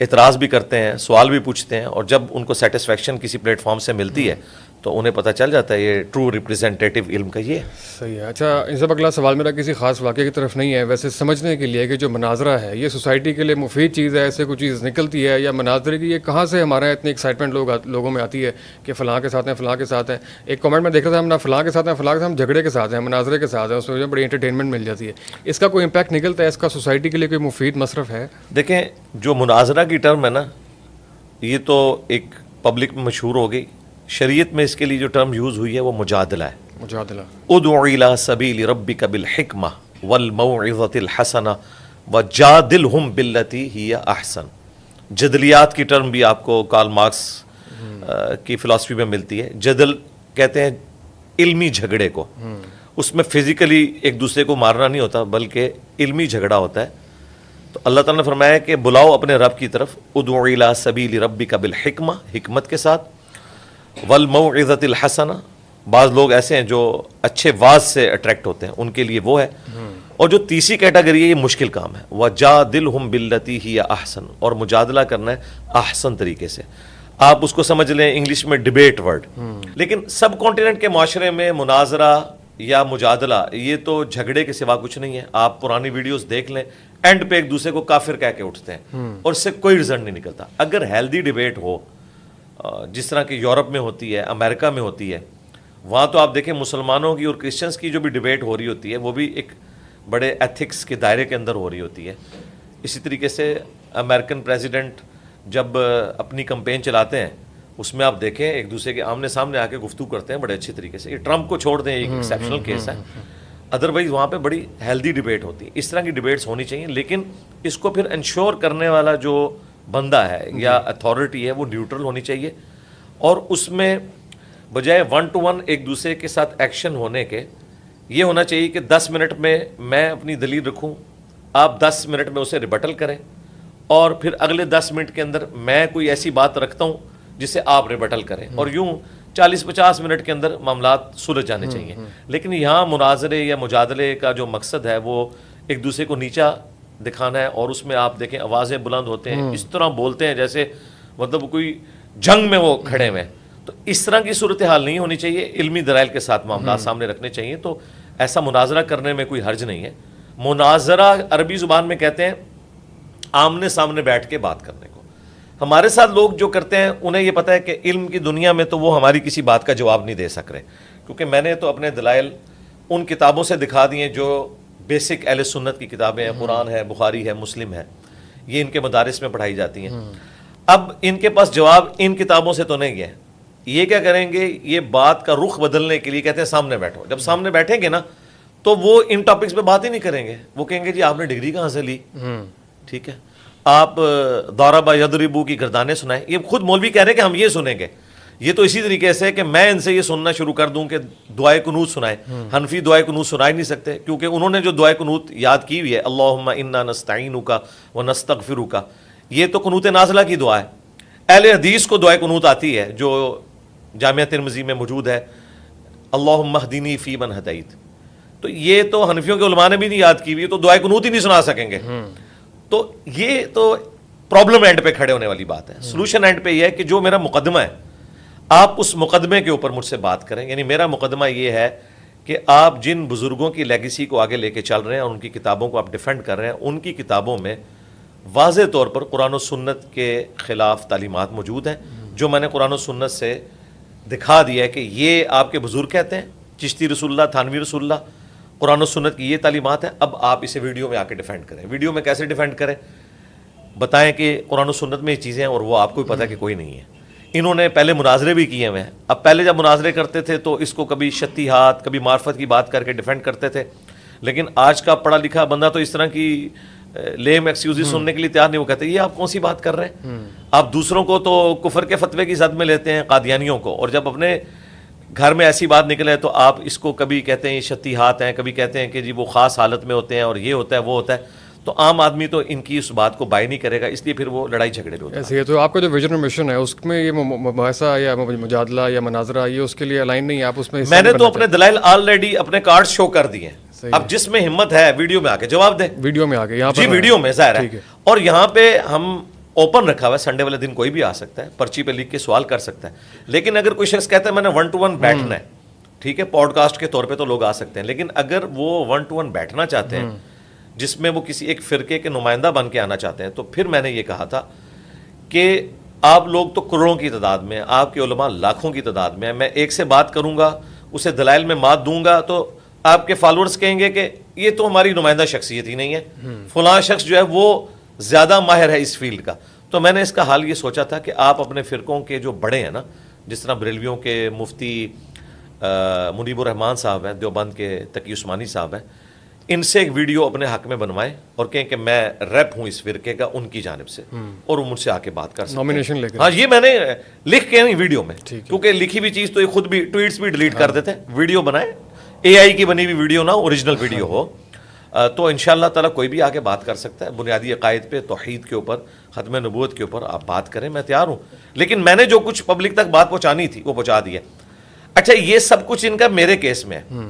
اعتراض بھی کرتے ہیں, سوال بھی پوچھتے ہیں, اور جب ان کو سیٹسفیکشن کسی پلیٹ فارم سے ملتی ہے تو انہیں پتہ چل جاتا ہے یہ ٹرو ریپریزنٹیٹیو علم کا یہ ہے. صحیح ہے. اچھا ان سے اگلا سوال میرا کسی خاص واقعے کی طرف نہیں ہے, ویسے سمجھنے کے لیے کہ جو مناظرہ ہے یہ سوسائٹی کے لیے مفید چیز ہے, ایسے کوئی چیز نکلتی ہے, یا مناظرے کی یہ کہاں سے ہمارا اتنی ایکسائٹمنٹ لوگوں میں آتی ہے کہ فلاں کے ساتھ ہیں فلاں کے ساتھ ہیں. ایک کامنٹ میں دیکھ رہا تھا, ہم نہ فلاں کے ساتھ ہیں فلاں کے ساتھ, ہم جھگڑے کے ساتھ ہیں, مناظرے کے ساتھ ہیں, اس میں بڑی انٹرٹینمنٹ مل جاتی ہے. اس کا کوئی امپیکٹ نکلتا ہے, اس کا سوسائٹی کے لیے کوئی مفید مصرف ہے؟ دیکھیں جو مناظرہ کی ٹرم ہے نا, یہ تو ایک پبلک میں مشہور ہو گئی. شریعت میں اس کے لیے جو ٹرم یوز ہوئی ہے وہ مجادلہ ہے. مجادلہ. ادع الی سبیل ربک بالحکمہ والموعظۃ الحسنہ وجادلہم باللتی ہی احسن. جدلیات کی ٹرم بھی آپ کو کارل مارکس کی فلسفی میں ملتی ہے. جدل کہتے ہیں علمی جھگڑے کو, اس میں فزیکلی ایک دوسرے کو مارنا نہیں ہوتا بلکہ علمی جھگڑا ہوتا ہے. تو اللہ تعالیٰ نے فرمایا کہ بلاؤ اپنے رب کی طرف, ادع الی سبیل ربک بالحکمہ, حکمت کے ساتھ, والموعظۃ الحسنہ. بعض لوگ ایسے ہیں جو اچھے واز سے اٹریکٹ ہوتے ہیں, ان کے لیے وہ ہے. اور جو تیسری کیٹیگری ہے یہ مشکل کام ہے, وجادلہم باللتی ہی احسن, اور مجادلہ کرنا ہے احسن طریقے سے. آپ اس کو سمجھ لیں انگلش میں ڈیبیٹ ورڈ. لیکن سب کانٹیننٹ کے معاشرے میں مناظرہ یا مجادلہ یہ تو جھگڑے کے سوا کچھ نہیں ہے. آپ پرانی ویڈیوز دیکھ لیں, اینڈ پہ ایک دوسرے کو کافر کہہ کے اٹھتے ہیں اور اس سے کوئی رزلٹ نہیں نکلتا. اگر ہیلدی ڈیبیٹ ہو جس طرح کی یورپ میں ہوتی ہے, امریکہ میں ہوتی ہے, وہاں تو آپ دیکھیں مسلمانوں کی اور کرسچنس کی جو بھی ڈیبیٹ ہو رہی ہوتی ہے وہ بھی ایک بڑے ایتھکس کے دائرے کے اندر ہو رہی ہوتی ہے. اسی طریقے سے امریکن پریزیڈنٹ جب اپنی کمپین چلاتے ہیں اس میں آپ دیکھیں ایک دوسرے کے آمنے سامنے آ کے گفتگو کرتے ہیں بڑے اچھے طریقے سے. یہ ٹرمپ کو چھوڑ دیں, ایک ایکسیپشنل کیس ہے, ادروائز وہاں پہ بڑی ہیلدی ڈیبیٹ ہوتی ہے. اس طرح کی ڈیبیٹس ہونی چاہیے, لیکن اس کو پھر انشور کرنے والا جو بندہ ہے یا اتھارٹی ہے وہ نیوٹرل ہونی چاہیے, اور اس میں بجائے 1 to 1 ایک دوسرے کے ساتھ ایکشن ہونے کے یہ ہونا چاہیے کہ 10 منٹ میں اپنی دلیل رکھوں, آپ 10 منٹ میں اسے ریبٹل کریں, اور پھر اگلے 10 منٹ کے اندر میں کوئی ایسی بات رکھتا ہوں جسے آپ ریبٹل کریں, اور یوں 40-50 منٹ کے اندر معاملات سلجھ جانے چاہیے. لیکن یہاں مناظرے یا مجادلے کا جو مقصد ہے وہ ایک دوسرے کو نیچا دکھانا ہے, اور اس میں آپ دیکھیں آوازیں بلند ہوتے ہیں, اس طرح بولتے ہیں جیسے مطلب کوئی جنگ میں وہ کھڑے ہوئے. تو اس طرح کی صورتحال نہیں ہونی چاہیے, علمی دلائل کے ساتھ معاملات سامنے رکھنے چاہیے. تو ایسا مناظرہ کرنے میں کوئی حرج نہیں ہے. مناظرہ عربی زبان میں کہتے ہیں آمنے سامنے بیٹھ کے بات کرنے کو. ہمارے ساتھ لوگ جو کرتے ہیں انہیں یہ پتہ ہے کہ علم کی دنیا میں تو وہ ہماری کسی بات کا جواب نہیں دے سک رہے, کیونکہ میں نے تو اپنے دلائل ان کتابوں سے دکھا دیے جو بیسک اہل سنت کی کتابیں ہیں, قرآن ہے, بخاری ہے, مسلم ہے, یہ ان کے مدارس میں پڑھائی جاتی ہیں. اب ان کے پاس جواب ان کتابوں سے تو نہیں ہے. یہ کیا کریں گے, یہ بات کا رخ بدلنے کے لیے کہتے ہیں سامنے بیٹھو. جب سامنے بیٹھیں گے نا تو وہ ان ٹاپکس پہ بات ہی نہیں کریں گے, وہ کہیں گے جی آپ نے ڈگری کہاں سے لی, ٹھیک ہے, آپ ضرب یضرب کی گردانیں سنائیں. یہ خود مولوی کہہ رہے ہیں کہ ہم یہ سنیں گے. یہ تو اسی طریقے سے کہ میں ان سے یہ سننا شروع کر دوں کہ دعائے قنوت سنائیں. حنفی دعائے قنوت سنا ہی نہیں سکتے, کیونکہ انہوں نے جو دعائے قنوت یاد کی ہوئی ہے, اللہم انا نستعینک ونستغفرک, یہ تو قنوت نازلہ کی دعا ہے. اہل حدیث کو دعائے قنوت آتی ہے جو جامعہ ترمذی میں موجود ہے, اللہم اہدنی فی من ہدیت. تو یہ تو حنفیوں کے علماء نے بھی نہیں یاد کی ہوئی, تو دعائے قنوت ہی نہیں سنا سکیں گے. تو یہ تو پرابلم اینڈ پہ کھڑے ہونے والی بات ہے. سلوشن اینڈ پہ یہ ہے کہ جو میرا مقدمہ ہے آپ اس مقدمے کے اوپر مجھ سے بات کریں. یعنی میرا مقدمہ یہ ہے کہ آپ جن بزرگوں کی لیگیسی کو آگے لے کے چل رہے ہیں اور ان کی کتابوں کو آپ ڈیفینڈ کر رہے ہیں, ان کی کتابوں میں واضح طور پر قرآن و سنت کے خلاف تعلیمات موجود ہیں, جو میں نے قرآن و سنت سے دکھا دیا ہے کہ یہ آپ کے بزرگ کہتے ہیں, چشتی رسول اللہ, تھانوی رسول اللہ, قرآن و سنت کی یہ تعلیمات ہیں. اب آپ اسے ویڈیو میں آ کے ڈیفینڈ کریں. ویڈیو میں کیسے ڈیفینڈ کریں, بتائیں کہ قرآن و سنت میں یہ چیزیں ہیں اور وہ آپ کو بھی پتہ کہ کوئی نہیں ہے. انہوں نے پہلے مناظرے بھی کیے ہوئے ہیں. اب پہلے جب مناظرے کرتے تھے تو اس کو کبھی شتی ہاتھ کبھی معرفت کی بات کر کے ڈیفینڈ کرتے تھے, لیکن آج کا پڑھا لکھا بندہ تو اس طرح کی لیم ایکسکیوزز سننے کے لیے تیار نہیں. وہ کہتے ہیں یہ آپ کون سی بات کر رہے ہیں, آپ دوسروں کو تو کفر کے فتوے کی زد میں لیتے ہیں, قادیانیوں کو, اور جب اپنے گھر میں ایسی بات نکلے تو آپ اس کو کبھی کہتے ہیں یہ شتی ہاتھ ہیں, کبھی کہتے ہیں کہ جی وہ خاص حالت میں ہوتے ہیں اور یہ ہوتا ہے وہ ہوتا ہے. تو عام آدمی تو ان کی اس بات کو بائی نہیں کرے گا, اس لیے پھر وہ لڑائی جھگڑے میں ہوتا ہے. ایسے ہی تو آپ کا جو ویژن اور مشن ہے اس میں یہ مباحثہ یا مجادلہ یا مناظرہ یہ اس کے لیے الائن نہیں ہے, آپ اس میں میں نے تو اپنے دلائل آلریڈی اپنے کارڈ شو کر دیے ہیں. اب جس میں ہمت ہے ویڈیو میں آ کے جواب دے, ویڈیو میں آ کے یہاں جی ویڈیو میں ظاہر ہے. اور یہاں پہ ہم اوپن رکھا ہوا ہے, سنڈے والے دن کوئی بھی آ سکتا ہے, پرچی پہ لکھ کے سوال کر سکتا ہے. لیکن اگر کوئی شخص کہتا ہے میں نے 1-to-1 بیٹھنا ہے, ٹھیک ہے, پوڈ کاسٹ کے طور پہ تو لوگ آ سکتے ہیں, لیکن اگر وہ 1-to-1 بیٹھنا چاہتے ہیں جس میں وہ کسی ایک فرقے کے نمائندہ بن کے آنا چاہتے ہیں, تو پھر میں نے یہ کہا تھا کہ آپ لوگ تو کروڑوں کی تعداد میں, آپ کے علماء لاکھوں کی تعداد میں, میں ایک سے بات کروں گا, اسے دلائل میں مات دوں گا, تو آپ کے فالوورز کہیں گے کہ یہ تو ہماری نمائندہ شخصیت ہی نہیں ہے, فلاں شخص جو ہے وہ زیادہ ماہر ہے اس فیلڈ کا. تو میں نے اس کا حال یہ سوچا تھا کہ آپ اپنے فرقوں کے جو بڑے ہیں نا, جس طرح بریلویوں کے مفتی منیب الرحمان صاحب ہیں, دیوبند کے تقی عثمانی صاحب ہیں, ان سے ایک ویڈیو اپنے حق میں بنوائیں اور کہیں کہ میں ریپ ہوں اس فرقے کا ان کی جانب سے, اور وہ مجھ سے آ کے بات کر سکتے ہیں. نامینیشن لے کے, ہاں یہ میں نے لکھ کے نہیں ویڈیو میں, کیونکہ لکھی ہوئی چیز تو یہ خود بھی ٹویٹس بھی ڈیلیٹ کر دیتے ہیں. ویڈیو بنائیں, اے آئی کی بنی ہوئی ویڈیو نہ, اوریجنل ویڈیو ہو, تو انشاءاللہ تعالیٰ کوئی بھی آ کے بات کر سکتا ہے. بنیادی عقائد پہ, توحید کے اوپر, ختم نبوت کے اوپر آپ بات کریں, میں تیار ہوں. لیکن میں نے جو کچھ پبلک تک بات پہنچانی تھی وہ پہنچا دی ہے. اچھا, یہ سب کچھ ان کا میرے کیس میں ہے.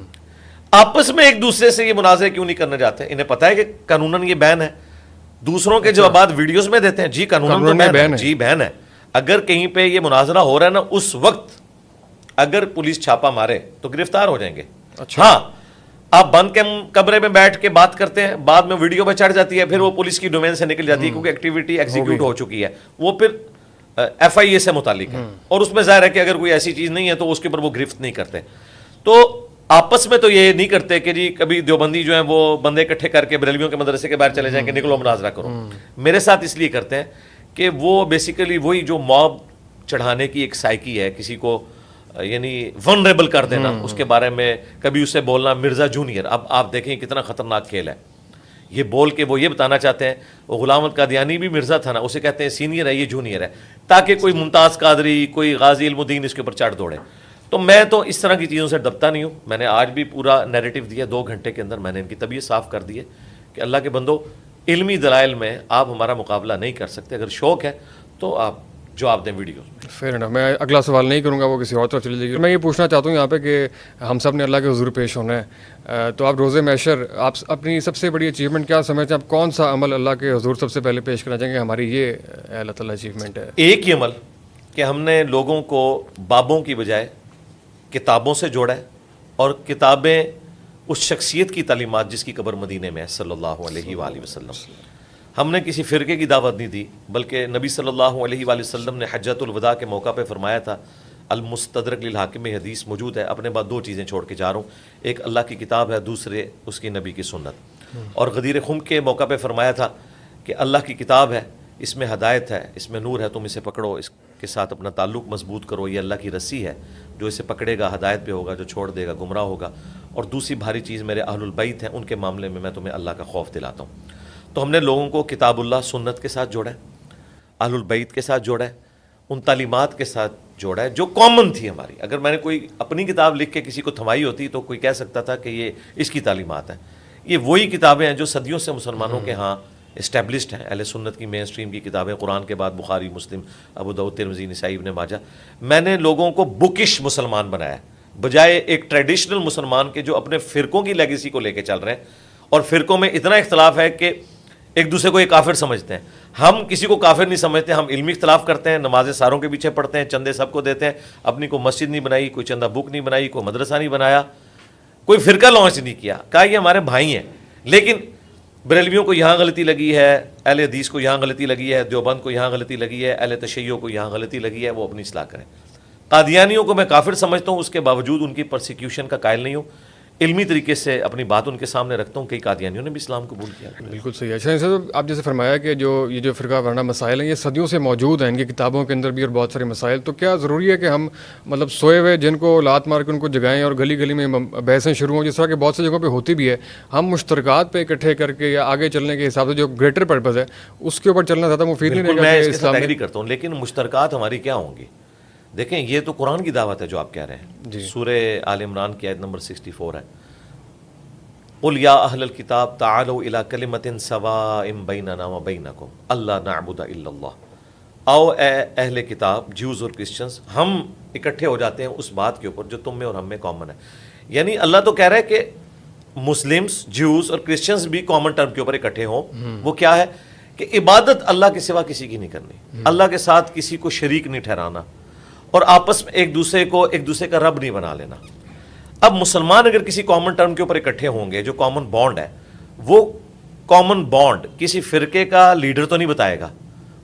آپس میں ایک دوسرے سے یہ مناظرے کیوں نہیں کرنے جاتے؟ انہیں پتہ ہے کہ قانوناً یہ بین ہے. دوسروں کے جوابات ویڈیوز میں دیتے ہیں, جی قانوناً تو بین ہے, جی بین ہے. اگر کہیں پہ یہ مناظرہ ہو رہا ہے نا, اس وقت اگر پولیس چھاپا مارے تو گرفتار ہو جائیں گے. ہاں, آپ بند کے کمرے میں بیٹھ کے بات کرتے ہیں, بعد میں ویڈیو پہ چڑھ جاتی ہے, پھر وہ پولیس کی ڈومین سے نکل جاتی ہے کیونکہ ایکٹیویٹی ایگزیکیوٹ ہو چکی ہے, وہ پھر ایف آئی اے سے متعلق ہے, اور اس میں ظاہر ہے کہ اگر کوئی ایسی چیز نہیں ہے تو اس کے اوپر وہ گرفت نہیں کرتے. تو آپس میں تو یہ نہیں کرتے کہ جی کبھی دیوبندی جو ہیں وہ بندے اکٹھے کر کے بریلویوں کے مدرسے کے باہر چلے جائیں کہ نکلو مناظرہ کرو. میرے ساتھ اس لیے کرتے ہیں کہ وہ بیسیکلی وہی جو موب چڑھانے کی ایک سائیکی ہے, کسی کو یعنی ونریبل کر دینا, اس کے بارے میں کبھی اسے بولنا مرزا جونیئر. اب آپ دیکھیں کتنا خطرناک کھیل ہے. یہ بول کے وہ یہ بتانا چاہتے ہیں وہ غلام احمد قادیانی بھی مرزا تھا نا, اسے کہتے ہیں سینئر ہے, یہ جونیئر ہے, تاکہ کوئی ممتاز قادری, کوئی غازی علم الدین اس کے اوپر چڑھ دوڑے. تو میں تو اس طرح کی چیزوں سے ڈرتا نہیں ہوں. میں نے آج بھی پورا نیریٹو دیا, 2 گھنٹے کے اندر میں نے ان کی طبیعت صاف کر دی ہے کہ اللہ کے بندو, علمی دلائل میں آپ ہمارا مقابلہ نہیں کر سکتے. اگر شوق ہے تو آپ جواب دیں ویڈیو. Fair enough. میں اگلا سوال نہیں کروں گا, وہ کسی اور طرف چلی جائے گی. میں یہ پوچھنا چاہتا ہوں یہاں پہ کہ ہم سب نے اللہ کے حضور پیش ہونا ہے, تو آپ روز محشر آپ اپنی سب سے بڑی اچیومنٹ کیا سمجھتے ہیں؟ آپ کون سا عمل اللہ کے حضور سب سے پہلے پیش کرنا چاہیں گے ہماری یہ اللہ تعالیٰ اچیومنٹ ہے؟ ایک ہی عمل کہ ہم نے لوگوں کو بابوں کی بجائے کتابوں سے جوڑا ہے, اور کتابیں اس شخصیت کی تعلیمات جس کی قبر مدینے میں ہے صلی اللہ علیہ وآلہ وسلم. ہم نے کسی فرقے کی دعوت نہیں دی, بلکہ نبی صلی اللہ علیہ وآلہ وسلم نے حجۃ الوداع کے موقع پہ فرمایا تھا, المستدرک للحاکم میں حدیث موجود ہے, اپنے بعد 2 چیزیں چھوڑ کے جا رہا ہوں, ایک اللہ کی کتاب ہے, دوسرے اس کی نبی کی سنت. اور غدیر خم کے موقع پہ فرمایا تھا کہ اللہ کی کتاب ہے, اس میں ہدایت ہے, اس میں نور ہے, تم اسے پکڑو, اس کے ساتھ اپنا تعلق مضبوط کرو, یہ اللہ کی رسی ہے, جو اسے پکڑے گا ہدایت پہ ہوگا, جو چھوڑ دے گا گمراہ ہوگا. اور دوسری بھاری چیز میرے اہل البیت ہیں, ان کے معاملے میں میں تمہیں اللہ کا خوف دلاتا ہوں. تو ہم نے لوگوں کو کتاب اللہ سنت کے ساتھ جوڑا ہے, اہل البیت کے ساتھ جوڑا ہے, ان تعلیمات کے ساتھ جوڑا ہے جو کامن تھی ہماری. اگر میں نے کوئی اپنی کتاب لکھ کے کسی کو تھمائی ہوتی تو کوئی کہہ سکتا تھا کہ یہ اس کی تعلیمات ہیں. یہ وہی کتابیں ہیں جو صدیوں سے مسلمانوں کے ہاں اسٹیبلشڈ ہیں, اہل سنت کی مین اسٹریم کی کتابیں, قرآن کے بعد بخاری, مسلم, ابو داؤد, ترمذی, نسائی, ابن ماجہ. میں نے لوگوں کو بکش مسلمان بنایا بجائے ایک ٹریڈیشنل مسلمان کے جو اپنے فرقوں کی لیگیسی کو لے کے چل رہے ہیں. اور فرقوں میں اتنا اختلاف ہے کہ ایک دوسرے کو یہ کافر سمجھتے ہیں. ہم کسی کو کافر نہیں سمجھتے, ہم علمی اختلاف کرتے ہیں, نمازیں ساروں کے پیچھے پڑھتے ہیں, چندے سب کو دیتے ہیں, اپنی کوئی مسجد نہیں بنائی, کوئی چندہ بک نہیں بنائی, کوئی مدرسہ نہیں بنایا, کوئی فرقہ لانچ نہیں کیا. کہا یہ ہمارے بھائی ہیں. لیکن بریلویوں کو یہاں غلطی لگی ہے, اہل حدیث کو یہاں غلطی لگی ہے, دیوبند کو یہاں غلطی لگی ہے, اہل تشیع کو یہاں غلطی لگی ہے, وہ اپنی اصلاح کریں. قادیانیوں کو میں کافر سمجھتا ہوں, اس کے باوجود ان کی پرسیکیوشن کا قائل نہیں ہوں, علمی طریقے سے اپنی بات ان کے سامنے رکھتا ہوں. کئی قادیانیوں نے بھی اسلام قبول کیا. بالکل صحیح ہے. اچھا سر, آپ جیسے فرمایا کہ یہ جو فرقہ وارانہ مسائل ہیں یہ صدیوں سے موجود ہیں, ان کی کتابوں کے اندر بھی اور بہت سارے مسائل. تو کیا ضروری ہے کہ ہم مطلب سوئے ہوئے جن کو لات مار کے ان کو جگائیں اور گلی گلی میں بحثیں شروع ہوں, جس طرح کہ بہت سی جگہوں پہ ہوتی بھی ہے, ہم مشترکات پہ اکٹھے کر کے یا آگے چلنے کے حساب سے جو گریٹر پرپز ہے اس کے اوپر چلنا زیادہ مفید نہیں رہے گا؟ میں اس کے ساتھ ایگری کرتا ہوں, لیکن مشترکات ہماری کیا ہوں گی؟ دیکھیں یہ تو قرآن کی دعوت ہے جو آپ کہہ رہے ہیں. سورہ آل عمران کی آیت نمبر 64 ہے, قل یا اہل الکتاب تعالوا الی کلمۃ سواء بیننا وبینکم الا نعبد الا اللہ. آؤ اے اہل کتاب, جیوز اور کرسچنز, ہم اکٹھے ہو جاتے ہیں اس بات کے اوپر جو تم میں اور ہم میں کامن ہے. یعنی اللہ تو کہہ رہا ہے کہ مسلمز, جیوز اور کرسچنز بھی کامن ٹرم کے اوپر اکٹھے ہوں. وہ کیا ہے کہ عبادت اللہ کے سوا کسی کی نہیں کرنی, اللہ کے ساتھ کسی کو شریک نہیں ٹھہرانا, اور آپس میں ایک دوسرے کا رب نہیں بنا لینا. اب مسلمان اگر کسی کامن ٹرم کے اوپر اکٹھے ہوں گے, جو کامن بانڈ ہے, وہ کامن بانڈ کسی فرقے کا لیڈر تو نہیں بتائے گا,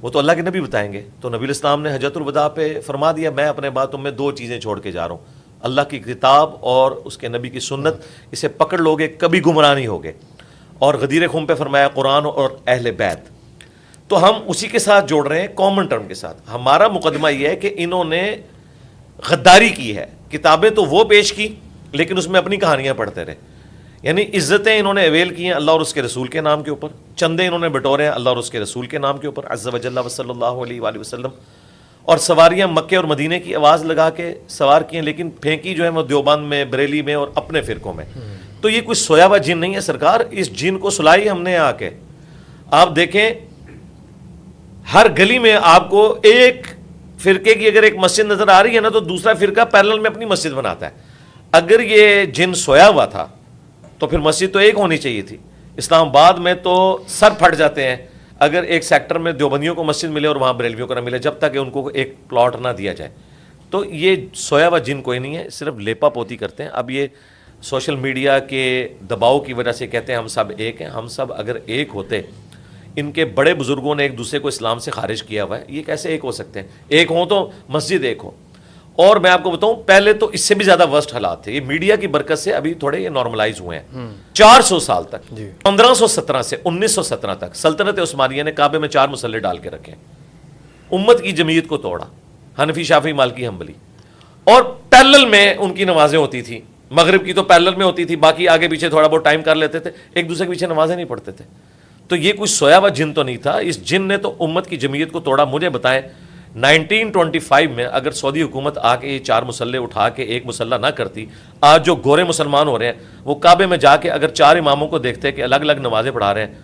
وہ تو اللہ کے نبی بتائیں گے. تو نبی الاسلام نے حجۃ الوداع پہ فرما دیا, میں اپنے بعد تم میں 2 چیزیں چھوڑ کے جا رہا ہوں, اللہ کی کتاب اور اس کے نبی کی سنت, اسے پکڑ لو گے کبھی گمراہ نہیں ہوگے. اور غدیر خم پہ فرمایا قرآن اور اہل بیت, تو ہم اسی کے ساتھ جوڑ رہے ہیں کامن ٹرم کے ساتھ. ہمارا مقدمہ یہ ہے کہ انہوں نے غداری کی ہے, کتابیں تو وہ پیش کی لیکن اس میں اپنی کہانیاں پڑھتے رہے. یعنی عزتیں انہوں نے اویل کی ہیں اللہ اور اس کے رسول کے نام کے اوپر, چندے انہوں نے بٹورے ہیں اللہ اور اس کے رسول کے نام کے اوپر عز و جل و صلی اللہ علیہ وآلہ وسلم, اور سواریاں مکے اور مدینے کی آواز لگا کے سوار کی ہیں, لیکن پھینکی جو ہے وہ دیوبند میں, بریلی میں اور اپنے فرقوں میں. تو یہ کوئی سویا ہوا جن نہیں ہے سرکار, اس جن کو سلائی ہم نے آ کے. آپ دیکھیں ہر گلی میں آپ کو ایک فرقے کی اگر ایک مسجد نظر آ رہی ہے نا, تو دوسرا فرقہ پیرلل میں اپنی مسجد بناتا ہے. اگر یہ جن سویا ہوا تھا تو پھر مسجد تو ایک ہونی چاہیے تھی. اسلام آباد میں تو سر پھٹ جاتے ہیں اگر ایک سیکٹر میں دیوبندیوں کو مسجد ملے اور وہاں بریلویوں کو نہ ملے, جب تک کہ ان کو ایک پلاٹ نہ دیا جائے. تو یہ سویا ہوا جن کوئی نہیں ہے, صرف لیپا پوتی کرتے ہیں. اب یہ سوشل میڈیا کے دباؤ کی وجہ سے کہتے ہیں ہم سب ایک ہیں. ہم سب اگر ایک ہوتے, ان کے بڑے بزرگوں نے ایک دوسرے کو اسلام سے خارج کیا ہوا ہے, یہ کیسے ایک ہو سکتے ہیں؟ ایک ہوں تو مسجد ایک ہو. اور میں آپ کو بتاؤں پہلے تو اس سے بھی زیادہ ورسٹ حالات تھے. یہ میڈیا کی برکت سے ابھی تھوڑے یہ نارملائز ہوئے ہیں. 400 سال تک 1517 سے 1917 تک سلطنت عثمانیہ نے کعبے میں 4 مسلے ڈال کے رکھے, امت کی جمعیت کو توڑا, حنفی شافعی مالکی حنبلی, اور پیرلل میں ان کی نمازیں ہوتی تھی. مغرب کی تو پیرلل میں ہوتی تھی, باقی آگے پیچھے تھوڑا بہت ٹائم کر لیتے تھے, ایک دوسرے کے پیچھے نمازیں نہیں پڑھتے تھے. تو یہ کوئی سویا ہوا جن تو نہیں تھا, اس جن نے تو امت کی جمعیت کو توڑا. مجھے بتائیں 1925 میں اگر سعودی حکومت آ کے یہ 4 مسلے اٹھا کے ایک مسلح نہ کرتی, آج جو گورے مسلمان ہو رہے ہیں وہ کعبے میں جا کے اگر 4 اماموں کو دیکھتے کہ الگ الگ نمازیں پڑھا رہے ہیں,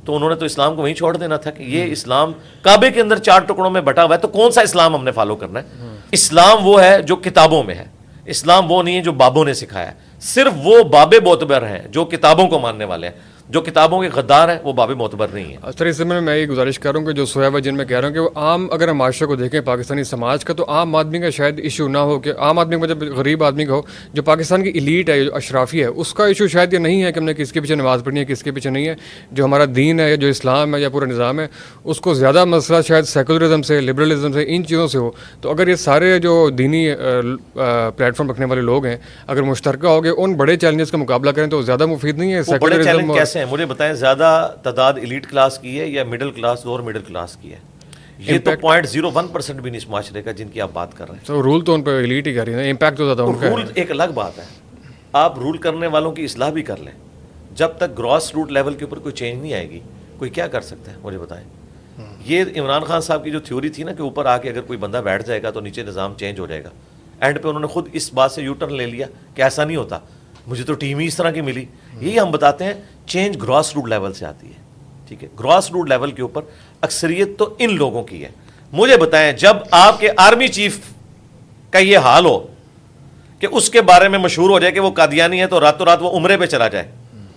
تو انہوں نے تو اسلام کو وہیں چھوڑ دینا تھا کہ یہ اسلام کعبے کے اندر 4 ٹکڑوں میں بٹا ہوا ہے, تو کون سا اسلام ہم نے فالو کرنا ہے؟ اسلام وہ ہے جو کتابوں میں ہے, اسلام وہ نہیں ہے جو بابوں نے سکھایا ہے. صرف وہ بابے معتبر ہیں جو کتابوں کو ماننے والے ہیں, جو کتابوں کے غدار ہیں وہ باب معتبر نہیں ہیں. سر اس میں میں یہ گزارش کر رہا ہوں کہ جو سویا ہوا جن میں کہہ رہا ہوں کہ وہ عام اگر ہم معاشرے کو دیکھیں پاکستانی سماج کا, تو عام آدمی کا شاید ایشو نہ ہو, کہ عام آدمی کو جب غریب آدمی کا ہو, جو پاکستان کی ایلیٹ ہے, جو اشرافی ہے, اس کا ایشو شاید یہ نہیں ہے کہ ہم نے کس کے پیچھے نماز پڑھنی ہے, کس کے پیچھے نہیں ہے. جو ہمارا دین ہے, جو اسلام ہے یا پورا نظام ہے, اس کو زیادہ مسئلہ شاید سیکولرزم سے, لبرلزم سے, ان چیزوں سے ہو. تو اگر یہ سارے جو دینی پلیٹ فارم رکھنے والے لوگ ہیں اگر مشترکہ ہو گئے ان بڑے چیلنجز کا مقابلہ کریں تو زیادہ مفید نہیں ہے. بڑے چیلنج کیسے ہیں مجھے بتائیں, زیادہ تعداد ایلیٹ کلاس کی ہے یا middle class, lower middle class کی ہے؟ یہ تو 0.01% بھی نہیں اس معاشرے کا جن کی آپ بات کر رہے ہیں. تو رول تو ان پہ ایلیٹ ہی کر رہی ہے, امپیکٹ تو زیادہ ان کا ہے. رول ایک الگ بات ہے, آپ رول کرنے والوں کی اصلاح بھی کر لیں, جب تک گراس روٹ لیول کے اوپر کوئی چینج نہیں آئے گی کوئی کیا کر سکتا ہے مجھے بتائیں. یہ عمران خان صاحب کی جو تھیوری تھی نا کہ اوپر آ کے اگر کوئی بندہ بیٹھ جائے گا تو نیچے نظام چینج ہو جائے گا, اینڈ پہ انہوں نے خود اس بات سے یو ٹرن لے لیا کہ ایسا نہیں ہوتا, مجھے تو ٹیم ہی اس طرح کی ملی. یہی ہم بتاتے ہیں چینج گراس روٹ لیول سے آتی ہے. ٹھیک ہے, گراس روٹ لیول کے اوپر اکثریت تو ان لوگوں کی ہے. مجھے بتائیں جب آپ کے آرمی چیف کا یہ حال ہو کہ اس کے بارے میں مشہور ہو جائے کہ وہ قادیانی ہے, تو راتوں رات وہ عمرے پہ چلا جائے,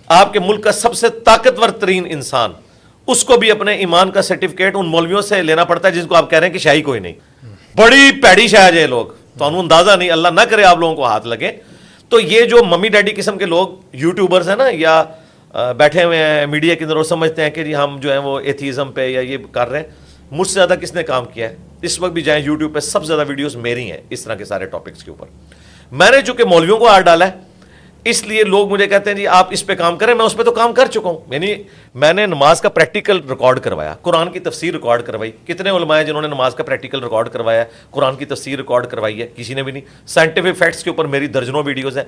آپ کے ملک کا سب سے طاقتور ترین انسان, اس کو بھی اپنے ایمان کا سرٹیفکیٹ ان مولویوں سے لینا پڑتا ہے جس کو آپ کہہ رہے ہیں کہ شاہی کوئی نہیں. بڑی پیڑی شاہ ہے لوگ, تو انہوں اندازہ نہیں, اللہ نہ کرے آپ لوگوں کو ہاتھ لگے. تو یہ جو ممی ڈیڈی قسم کے لوگ یوٹیوبرز ہیں نا, یا بیٹھے ہوئے ہیں میڈیا کے اندر, وہ سمجھتے ہیں کہ جی ہم جو ہیں وہ ایتھیزم پہ یا یہ کر رہے ہیں. مجھ سے زیادہ کس نے کام کیا ہے اس وقت بھی جائیں یوٹیوب پہ, سب سے زیادہ ویڈیوز میری ہیں اس طرح کے سارے ٹاپکس کے اوپر. میں نے چونکہ مولویوں کو ہاتھ ڈالا ہے اس لیے لوگ مجھے کہتے ہیں جی آپ اس پہ کام کریں. میں اس پہ تو کام کر چکا ہوں, یعنی میں نے نماز کا پریکٹیکل ریکارڈ کروایا, قرآن کی تفسیر ریکارڈ کروائی. کتنے علماء ہیں جنہوں نے نماز کا پریکٹیکل ریکارڈ کروایا ہے, قرآن کی تفسیر ریکارڈ کروائی ہے؟ کسی نے بھی نہیں. سائنٹیفک فیکٹس کے اوپر میری درجنوں ویڈیوز ہیں.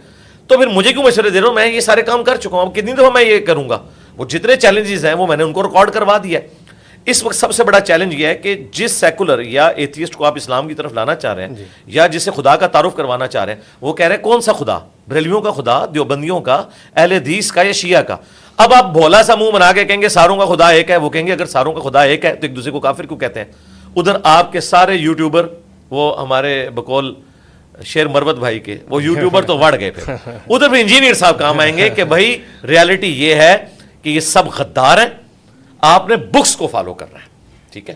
تو پھر مجھے کیوں مشورے دے رہا ہوں؟ میں یہ سارے کام کر چکا ہوں, اب کتنی دفعہ میں یہ کروں گا؟ وہ جتنے چیلنجز ہیں وہ میں نے ان کو ریکارڈ کروا دیا ہے. اس وقت سب سے بڑا چیلنج یہ ہے کہ جس سیکولر یا ایتھیسٹ کو آپ اسلام کی طرف لانا چاہ رہے ہیں یا جسے خدا کا تعارف کروانا چاہ رہے ہیں, وہ کہہ رہے ہیں کون سا خدا, بریلویوں کا خدا, دیوبندیوں کا, اہل حدیث کا یا شیعہ کا. اب آپ بھولا سا منہ بنا کے کہیں گے ساروں کا خدا ایک ہے, وہ کہیں گے اگر ساروں کا خدا ایک ہے تو ایک دوسرے کو کافر کیوں کہتے ہیں؟ ادھر آپ کے سارے یوٹیوبر, وہ ہمارے بقول شیر مروت بھائی کے, وہ یوٹیوبر تو وڑ گئے. پھر ادھر بھی انجینئر صاحب کام آئیں گے کہ بھائی ریالٹی یہ ہے کہ یہ سب غدار ہیں, آپ نے بکس کو فالو کرنا ہے. ٹھیک ہے,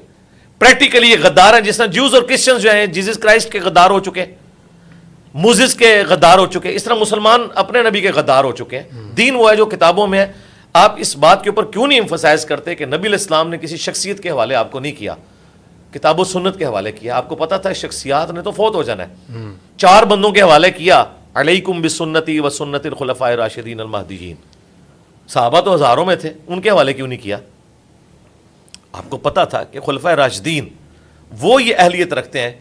پریکٹیکلی یہ غدار ہیں, جس طرح جیوز اور کرسچنز جو ہیں جیزس کرائسٹ کے غدار ہو چکے, موزس کے غدار ہو چکے, اس طرح مسلمان اپنے نبی کے غدار ہو چکے ہیں. دین وہ ہے جو کتابوں میں ہے. آپ اس بات کے اوپر کیوں نہیں ایمفسائز کرتے کہ نبی علیہ السلام نے کسی شخصیت کے حوالے آپ کو نہیں کیا, کتاب و سنت کے حوالے کیا. آپ کو پتا تھا شخصیات نے تو فوت ہو جانا ہے, 4 بندوں کے حوالے کیا, علیکم بسنتی و سنت الخلفاء الراشدین المہدیین. صحابہ تو ہزاروں میں تھے, ان کے حوالے کیوں نہیں کیا؟ آپ کو پتا تھا کہ خلفائے راشدین وہ یہ اہلیت رکھتے ہیں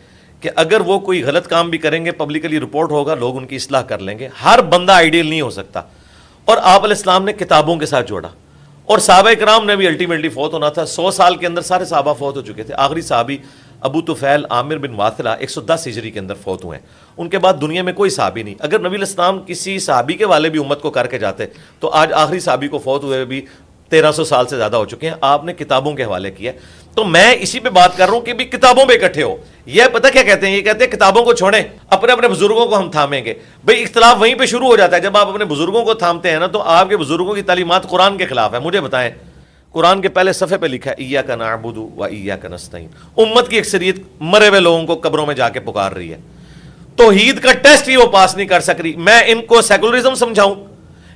کہ اگر وہ کوئی غلط کام بھی کریں گے پبلکلی رپورٹ ہوگا, لوگ ان کی اصلاح کر لیں گے. ہر بندہ آئیڈیل نہیں ہو سکتا, اور آپ علیہ السلام نے کتابوں کے ساتھ جوڑا. اور صحابہ کرام نے بھی الٹیمیٹلی فوت ہونا تھا. 100 سال کے اندر سارے صحابہ فوت ہو چکے تھے. آخری صحابی ابو طفیل عامر بن واثلہ 110 ہجری کے اندر فوت ہوئے ہیں. ان کے بعد دنیا میں کوئی صحابی نہیں. اگر نبی علیہ السلام کسی صحابی کے والے بھی امت کو کر کے جاتے تو آج آخری صحابی کو فوت ہوئے بھی 1300 سال سے زیادہ ہو چکے ہیں. آپ نے کتابوں کے حوالے کیا. تو میں اسی پہ بات کر رہا ہوں کہ بھی کتابوں پہ اکٹھے ہو. یہ پتہ کیا کہتے ہیں؟ یہ کہتے ہیں کتابوں کو چھوڑیں, اپنے اپنے بزرگوں کو ہم تھامیں گے. بھئی اختلاف وہیں پہ شروع ہو جاتا ہے. جب آپ اپنے بزرگوں کو تھامتے ہیں نا تو آپ کے بزرگوں کی تعلیمات قرآن کے خلاف ہے. مجھے بتائیں, قرآن کے پہلے صفحے پہ لکھا ہے ایاک نعبد و ایاک نستعین. امت کی اکثریت مرے ہوئے لوگوں کو قبروں میں جا کے پکار رہی ہے. توحید کا ٹیسٹ ہی وہ پاس نہیں کر سک رہی. میں ان کو سیکولرزم سمجھاؤں,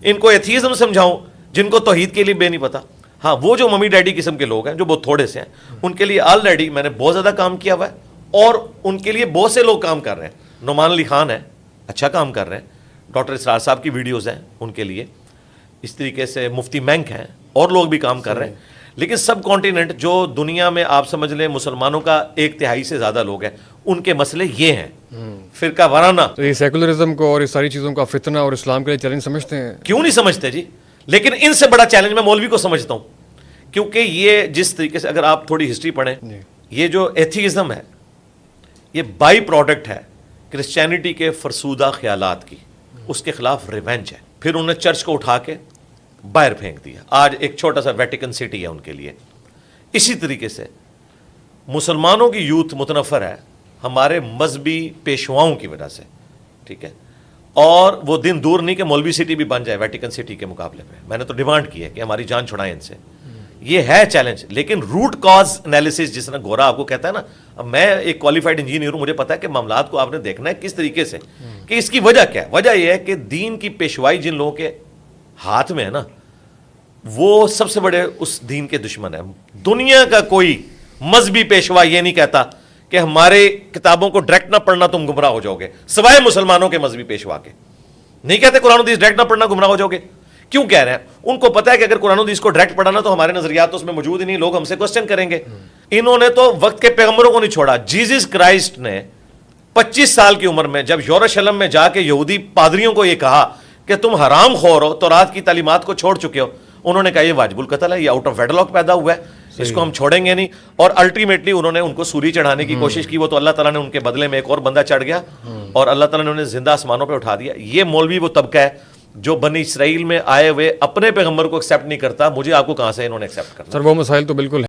ان کو ایتھیزم سمجھاؤں, جن کو توحید کے لیے بے نہیں پتا. ہاں, وہ جو ممی ڈیڈی قسم کے لوگ ہیں جو بہت تھوڑے سے ہیں, ان کے لیے آلریڈی میں نے بہت زیادہ کام کیا ہوا ہے, اور ان کے لیے بہت سے لوگ کام کر رہے ہیں. نعمان علی خان ہے, اچھا کام کر رہے ہیں. ڈاکٹر اسرار صاحب کی ویڈیوز ہیں ان کے لیے. اس طریقے سے مفتی مینک ہیں, اور لوگ بھی کام کر رہے ہیں. لیکن سب کانٹیننٹ جو دنیا میں آپ سمجھ لیں مسلمانوں کا 1/3 سے زیادہ لوگ ہیں, ان کے مسئلے یہ ہیں. فرقہ وارانہ. تو یہ سیکولرزم کو اور اس ساری چیزوں کا فتنہ اور اسلام کے لیے چیلنج سمجھتے ہیں؟ کیوں نہیں سمجھتے جی, لیکن ان سے بڑا چیلنج میں مولوی کو سمجھتا ہوں. کیونکہ یہ جس طریقے سے اگر آپ تھوڑی ہسٹری پڑھیں, یہ جو ایتھیزم ہے یہ بائی پروڈکٹ ہے کرسچینٹی کے فرسودہ خیالات کی. اس کے خلاف ریونج ہے. پھر انہوں نے چرچ کو اٹھا کے باہر پھینک دیا. آج ایک چھوٹا سا ویٹیکن سٹی ہے ان کے لیے. اسی طریقے سے مسلمانوں کی یوتھ متنفر ہے ہمارے مذہبی پیشواؤں کی وجہ سے. ٹھیک ہے, اور وہ دن دور نہیں کہ مولوی سٹی بھی بن جائے ویٹیکن سٹی کے مقابلے میں. میں نے تو ڈیمانڈ کی ہے کہ ہماری جان چھڑائیں ان سے. یہ ہے چیلنج. لیکن روٹ کاز انالیسس, جس طرح گورا آپ کو کہتا ہے نا, اب میں ایک کوالیفائڈ انجینئر ہوں, مجھے پتا ہے کہ معاملات کو آپ نے دیکھنا ہے کس طریقے سے, کہ اس کی وجہ کیا ہے. وجہ یہ ہے کہ دین کی پیشوائی جن لوگوں کے ہاتھ میں ہے نا, وہ سب سے بڑے اس دین کے دشمن ہیں. دنیا کا کوئی مذہبی پیشوا یہ نہیں کہتا کہ ہمارے کتابوں کو ڈائریکٹ نہ پڑھنا تم گمراہ ہو جاؤ گے, سوائے مسلمانوں کے مذہبی پیشوا کے. نہیں کہتے قرآن حدیث ڈائریکٹ نہ پڑھنا گمراہ ہو جاؤ گے. کیوں کہہ رہے ہیں؟ ان کو پتا ہے کہ اگر قرآن حدیث کو ڈائریکٹ پڑھانا تو ہمارے نظریات تو اس میں موجود ہی نہیں, لوگ ہم سے کوسچن کریں گے. انہوں نے تو وقت کے پیغمبروں کو نہیں چھوڑا. جیزس کرائسٹ نے 25 سال کی عمر میں جب یروشلم میں جا کے یہودی پادریوں کو یہ کہا کہ تم حرام خور ہو, تورات کی تعلیمات کو چھوڑ چکے ہو, انہوں نے کہا یہ واجب القتل ہے, یہ آؤٹ آف ویڈلاک پیدا ہوا ہے, اس کو ہم چھوڑیں گے نہیں. اور الٹیمیٹلی انہوں نے ان کو سولی چڑھانے کی کوشش کی. وہ تو اللہ تعالیٰ نے ان کے بدلے میں ایک اور بندہ چڑھ گیا, اور اللہ تعالیٰ نے انہیں زندہ آسمانوں پہ اٹھا دیا. یہ مولوی وہ طبقہ ہے جو بنی اسرائیل میں آئے ہوئے اپنے پیغمبر کو ایکسیپٹ نہیں کرتا. مجھے آپ کو کہاں سے انہوں نے ایکسیپٹ کرنا؟ سر وہ مسائل تو بالکل